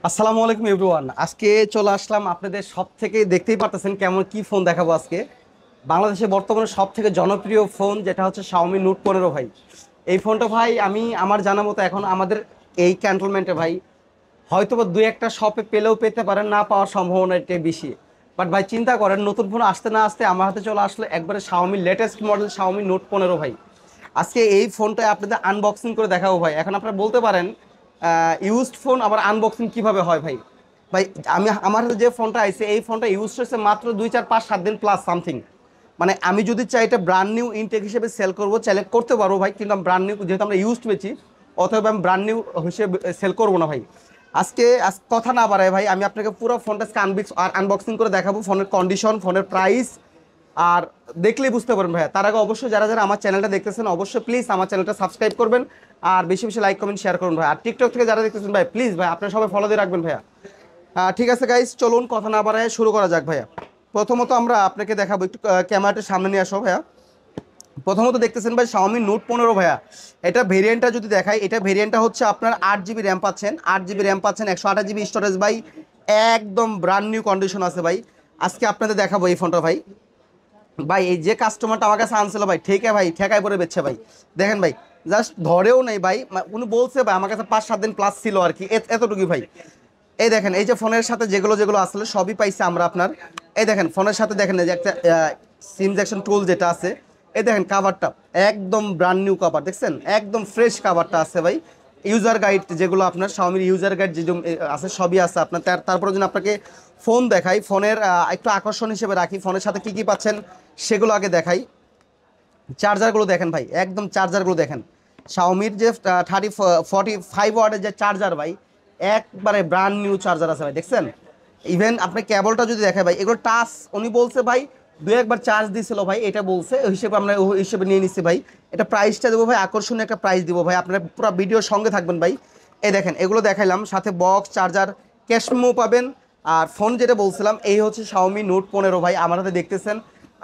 আসসালামু আলাইকুম এভরিওয়ান। আজকে চলে আসলাম আপনাদের সব থেকে দেখতেই পারতেছেন কেমন কি ফোন দেখাবো আজকে। বাংলাদেশে বর্তমানে সব থেকে জনপ্রিয় ফোন যেটা হচ্ছে Xiaomi Note 15 ভাই। এই ফোনটা ভাই আমি আমার জানা মতো এখন আমাদের এই ক্যান্টনমেন্টে ভাই হয়তোবা দুই একটা শপে পেলেও পেতে পারেন, না পাওয়ার সম্ভাবনা এটাই বেশি। বাট ভাই চিন্তা করেন নতুন ফোন আসতে না আসতে আমার হাতে চলে আসলো একবারে Xiaomi latest model Xiaomi Note 15 ভাই। আজকে এই ফোনটা আপনাদের আনবক্সিং করে দেখাবো ভাই। এখন আপনারা বলতে পারেন ইউজড ফোন আবার আনবক্সিং কিভাবে হয় ভাই। ভাই আমি আমার হাতে যে ফোনটা আইছে এই ফোনটা ইউজ হয়েছে মাত্র 2 4 5 7 দিন প্লাস সামথিং। মানে আমি যদি চাই এটা ব্র্যান্ড নিউ ইনটেক হিসেবে সেল করবো চাইলে করতে পারবো ভাই, কিন্তু আমি ব্র্যান্ড নিউ যেহেতু আমরা ইউজড পেয়েছি অথবা আমি ব্র্যান্ড নিউ হিসেবে সেল করবো না ভাই। আজ কথা না বাড়ায় ভাই আমি আপনাকে পুরো ফোনটা আনবক্সিং করে দেখাবো, ফোনের কন্ডিশন, ফোনের প্রাইস। আর দেখলেই বুঝতে পারবেন ভাইয়া। তার আগে অবশ্যই যারা যারা আমার চ্যানেলটা দেখতেছেন অবশ্যই প্লিজ আমার চ্যানেলটা সাবস্ক্রাইব করবেন আর বেশি বেশি লাইক কমেন্ট শেয়ার করুন ভাই। আর টিকটক থেকে যারা দেখতেছেন ভাই প্লিজ ভাই আপনারা সবাই ফলো দিয়ে রাখবেন ভাইয়া। ঠিক আছে গাইস, চলুন কথা না বাড়ায় শুরু করা যাক ভাইয়া। প্রথমত আমরা আপনাকে দেখাবো, একটু ক্যামেরাটা সামনে নিয়ে আসো ভাইয়া। প্রথমত দেখতেছেন ভাই Xiaomi Note 15 ভাইয়া। এটা ভেরিয়েন্টটা যদি দেখাই, এটা ভেরিয়েন্টটা হচ্ছে আপনার 8 জিবি র্যাম পাচ্ছেন, 8 জিবি র্যাম পাচ্ছেন, 128 জিবি স্টোরেজ ভাই। একদম ব্র্যান্ড নিউ কন্ডিশন আছে ভাই। আজকে আপনাদের দেখাবো এই ফোনটা ভাই। ভাই এই যে কাস্টমারটা আমার কাছে আনছিল ভাই, ঠেকে ভাই ঠেকায় পড়ে বেচছে ভাই। দেখেন ভাই, জাস্ট ধরেও নেই ভাই, উনি বলছে ভাই আমার কাছে 5 7 দিন প্লাস ছিল আর কি, এতটুকুই ভাই। এই দেখেন এই যে ফোনের সাথে যেগুলো যেগুলো আসলে সবই পাইছি আমরা আপনার। এই দেখেন ফোনের সাথে দেখেন এই যে একটা সিম জ্যাকশন টুল যেটা আছে। এই দেখেন কাভারটা একদম ব্র্যান্ড নিউ কাভার, দেখছেন একদম ফ্রেশ কাভারটা আছে ভাই। ইউজার গাইড যেগুলো আপনার Xiaomi ইউজার গাইড যে আছে সবই আছে আপনার। তারপরে যদি আপনাকে ফোন দেখাই, ফোনের একটু আকর্ষণ হিসেবে রাখি, ফোনের সাথে কি কি পাচ্ছেন সেগুলো আগে দেখাই। চার্জারগুলো দেখেন ভাই, একদম চার্জারগুলো দেখেন। Xiaomiর যে 45 ওয়াটের যে চার্জার ভাই, একবারে ব্র্যান্ড নিউ চার্জার আছে ভাই, দেখছেন। ইভেন আপনি কেবলটা যদি দেখেন ভাই, এগুলো টাচ, উনি বলছে ভাই দু একবার চার্জ দিছিল ভাই, এটা বলছে ওই হিসেবে আমরা ওই হিসেবে নিয়ে নিচ্ছি ভাই। এটা প্রাইসটা দেবো ভাই, আকর্ষণীয় একটা প্রাইস দিব ভাই, আপনারা পুরো ভিডিওর সঙ্গে থাকবেন ভাই। এই দেখেন এগুলো দেখাইলাম, সাথে বক্স, চার্জার, ক্যাশ মেমো পাবেন। আর ফোন যেটা বলছিলাম এই হচ্ছে Xiaomi Note 15 ভাই, আমার হাতে দেখতেছেন।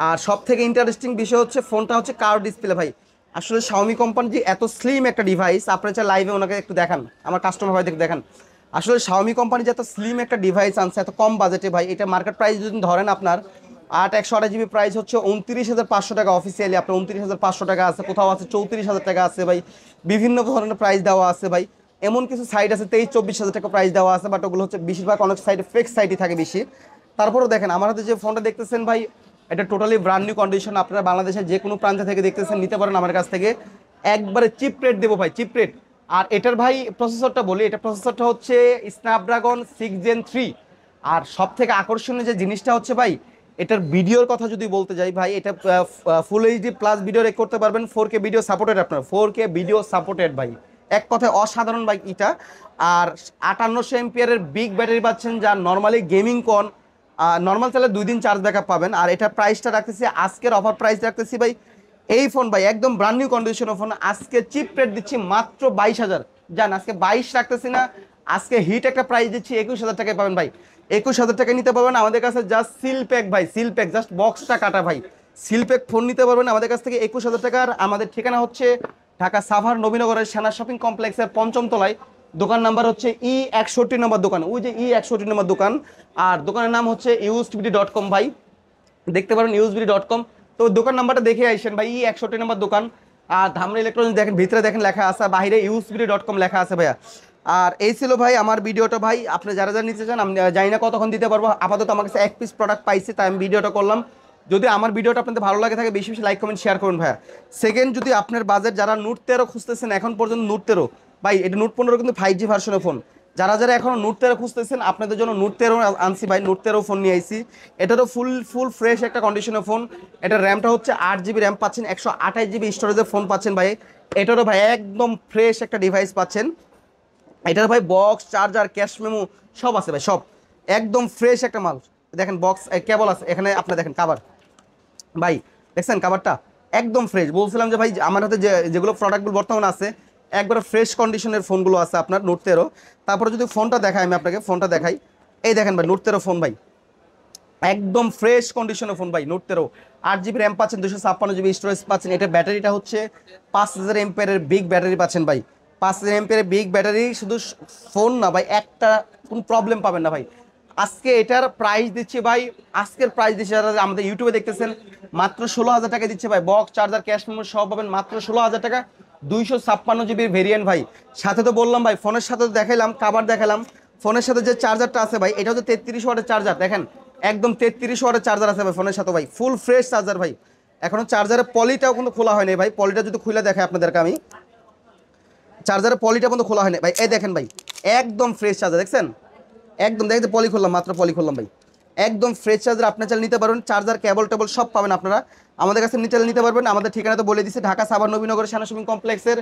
আর সব থেকে ইন্টারেস্টিং বিষয় হচ্ছে ফোনটা হচ্ছে কার্ভ ডিসপ্লে ভাই। আসলে Xiaomi কোম্পানি যে এত স্লিম একটা ডিভাইস, আপনারা চাই লাইভে ওনাকে একটু দেখান, আমার কাস্টমার ভাই দেখে দেখান। আসলে Xiaomi কোম্পানি যে এত স্লিম একটা ডিভাইস আনছে এত কম বাজেটে ভাই, এটা মার্কেট প্রাইস যদি ধরেন আপনার 128 জিবি প্রাইস হচ্ছে 29,500 টাকা, অফিসিয়ালি আপনার 29,500 টাকা আছে, কোথাও আছে 34,000 টাকা আছে ভাই। বিভিন্ন ধরনের প্রাইস দেওয়া আছে ভাই। এমন কিছু সাইট আছে 23-24 হাজার টাকা প্রাইস দেওয়া আছে, বাট ওগুলো হচ্ছে বেশিরভাগ অনেক সাইটে ফেক সাইটই থাকে বেশি। তারপরেও দেখেন আমার হাতে যে ফোনটা দেখতেছেন ভাই, এটা টোটালি ব্র্যান্ড নিউ কন্ডিশন। আপনারা বাংলাদেশের যে কোনো প্রান্ত থেকে দেখতেছেন নিতে পারেন আমার কাছ থেকে, একবারে চিপ রেট দেবো ভাই, চিপ রেট। আর এটার ভাই প্রসেসরটা বলি, এটা প্রসেসরটা হচ্ছে স্ন্যাপড্রাগন 6 Gen 3। আর সব থেকে আকর্ষণীয় যে জিনিসটা হচ্ছে ভাই, এটার ভিডিওর কথা যদি বলতে যাই ভাই, এটা full HD plus video rake করতে পারবেন, 4K ভিডিও সাপোর্টেড, আপনার 4K ভিডিও সাপোর্টেড ভাই। এক কথায় অসাধারণ বাইক এটা। আর 5800 এমপিয়ারের বিগ ব্যাটারি পাচ্ছেন, যা নর্মালি গেমিং কোন নর্মাল চাইলে 2 দিন চার্জ ব্যাকআপ পাবেন। আর এটা প্রাইসটা রাখতেছি, আজকের অফার প্রাইস রাখতেছি ভাই। এই ফোন ভাই একদম ব্র্যান্ড নিউ কন্ডিশনের ফোন, আজকে চিপ রেট দিচ্ছি মাত্র 22,000। জান আজকে 22 রাখতেছি না, আজকে হিট একটা প্রাইস দিচ্ছি 21,000 টাকায় পাবেন ভাই। 21,000 টাকায় নিতে পারবেন আমাদের কাছে, জাস্ট সিল প্যাক ভাই, সিল প্যাক, জাস্ট বক্সটা কাটা ভাই। সিল প্যাক ফোন নিতে পারবেন আমাদের কাছ থেকে 21,000 টাকার। আমাদের ঠিকানা হচ্ছে ঢাকা সাভার নবীনগরের সেনা শপিং কমপ্লেক্সের 5ম তলায়। দোকান নাম্বার হচ্ছে E61 নম্বর দোকান, ওই যে E61 নম্বর দোকান। আর দোকানের নাম হচ্ছে used.com ভাই, দেখতে পারেন used.com। তো দোকান নাম্বারটা দেখে আইসেন ভাই, E61 নম্বর দোকান। আর ধামরা ইলেকট্রনিক্স দেখেন, ভিতরে দেখেন লেখা আছে, বাইরে used.com লেখা আছে ভাইয়া। আর এই ছিল ভাই আমার ভিডিওটা ভাই। আপনি যারা যারা নিতে চান আমি জানি না কতক্ষণ দিতে পারবো, আপাতত আমার কাছে 1 পিস প্রোডাক্ট পাইছি তাই আমি ভিডিওটা করলাম। যদি আমার ভিডিওটা আপনাদের ভালো লাগে থাকে বেশি বেশি লাইক কমেন্ট শেয়ার করুন ভাইয়া। সেকেন্ড, যদি আপনার বাজেট যারা Note 13 খুঁজতেছেন, এখন পর্যন্ত Note 13 ভাই, এটা Note 15 কিন্তু 5G ভার্সনের ফোন। যারা যারা এখনো Note 13 খুঁজতেছেন আপনাদের জন্য Note 13 আনছি ভাই, Note 13 ফোন নিয়ে আইছি। এটারও ফুল ফুল ফ্রেশ একটা কন্ডিশনের ফোন। এটার র্যামটা হচ্ছে 8 জিবি র্যাম পাচ্ছেন, 128 জিবি স্টোরেজের ফোন পাচ্ছেন ভাই। এটারও ভাই একদম ফ্রেশ একটা ডিভাইস পাচ্ছেন। এটার ভাই বক্স, চার্জার, ক্যাশ মেমো সব আছে ভাই, সব একদম ফ্রেশ একটা মাল। দেখেন বক্স, কেবল আছে এখানে, আপনি দেখেন কাভার ভাই, দেখছেন কাভারটা একদম ফ্রেশ। বলছিলাম যে ভাই আমার হাতে যেগুলো প্রোডাক্টগুলো বর্তমানে আছে একবারে ফ্রেশ কন্ডিশনের ফোনগুলো আছে আপনার Note 13। তারপরে যদি ফোনটা দেখাই, আমি আপনাকে ফোনটা দেখাই। এই দেখেন ভাই Note 13 ফোন ভাই, একদম ফ্রেশ কন্ডিশনের ফোন ভাই। Note 13 8 জিবি র্যাম পাচ্ছেন, 256 জিবি স্টোরেজ পাচ্ছেন। এটা ব্যাটারিটা হচ্ছে 5,000 এমপিয়ারের বিগ ব্যাটারি পাচ্ছেন ভাই। 5 এমপিয়ার বিগ ব্যাটারি, শুধু ফোন না ভাই, একটা কোনো প্রবলেম পাবেন না ভাই। আজকে এটার প্রাইস দিচ্ছি ভাই, আজকের প্রাইস দিচ্ছি যারা আমাদের ইউটিউবে দেখতেছেন, মাত্র 16,000 টাকা দিচ্ছে ভাই। বক্স চার্জার ক্যাশ মেমো সব পাবেন মাত্র 16,000 টাকা। 256 জিবির ভেরিয়েন্ট ভাই। সাথে তো বললাম ভাই, ফোনের সাথে তো দেখাইলাম, কাভার দেখালাম, ফোনের সাথে যে চার্জারটা আছে ভাই, এটা হচ্ছে 33 ওয়াটের চার্জার। দেখেন একদম 33 ওয়াটের চার্জার আছে ভাই ফোনের সাথে ভাই, ফুল ফ্রেশ চার্জার ভাই। এখনো চার্জারের পলিটাও কিন্তু খোলা হয়নি ভাই, পলিটা যদি খুলে দেখায় আপনাদেরকে আমি, চার্জারের পলিটা কিন্তু খোলা হয়নি ভাই। এই দেখেন ভাই, একদম ফ্রেশ চার্জার, দেখছেন একদম, দেখেন পলি খুললাম, মাত্র পলি খুললাম ভাই, একদম ফ্রেশ চার্জার। আপনার চাইলে নিতে পারবেন, চার্জার কেবল টেবল সব পাবেন আপনারা আমাদের কাছে, নিতে নিতে পারবেন। আমাদের ঠিকানা তো বলে দিচ্ছি, ঢাকা সাভার নবীনগর সেনা শপিং কমপ্লেক্সের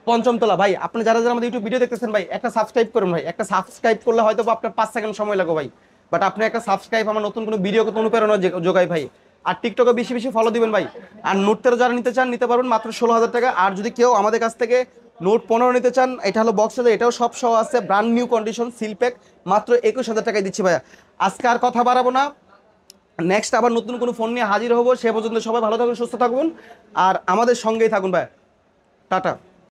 5ম তলা। ভাই আপনি যারা যারা আমাদের ইউটিউব ভিডিও দেখতেছেন ভাই, একটা সাবস্ক্রাইব করুন ভাই, একটা সাবস্ক্রাইব করলে হয়তো আপনার 5 সেকেন্ড সময় লাগবে ভাই, বাট আপনি একটা সাবস্ক্রাইব আমার নতুন কোনো ভিডিও অনুপ্রেরণা যোগায় ভাই। আর টিকটকে বেশি বেশি ফলো দিবেন ভাই। আর নোট 13 যারা নিতে চান নিতে পারবেন মাত্র 16,000 টাকা। আর যদি কেউ আমাদের কাছ থেকে নোট 15 নিতে চান, এটা হলো বক্স, এটাও সব সহ আছে, brand new condition seal pack, মাত্র 21,000 টাকায় দিচ্ছি ভাইয়া। আজকে আর কথা বাড়াবো না, নেক্সট আবার নতুন কোনো ফোন নিয়ে হাজির হবো। সে পর্যন্ত সবাই ভালো থাকুন, সুস্থ থাকুন, আর আমাদের সঙ্গেই থাকুন ভাই। টাটা।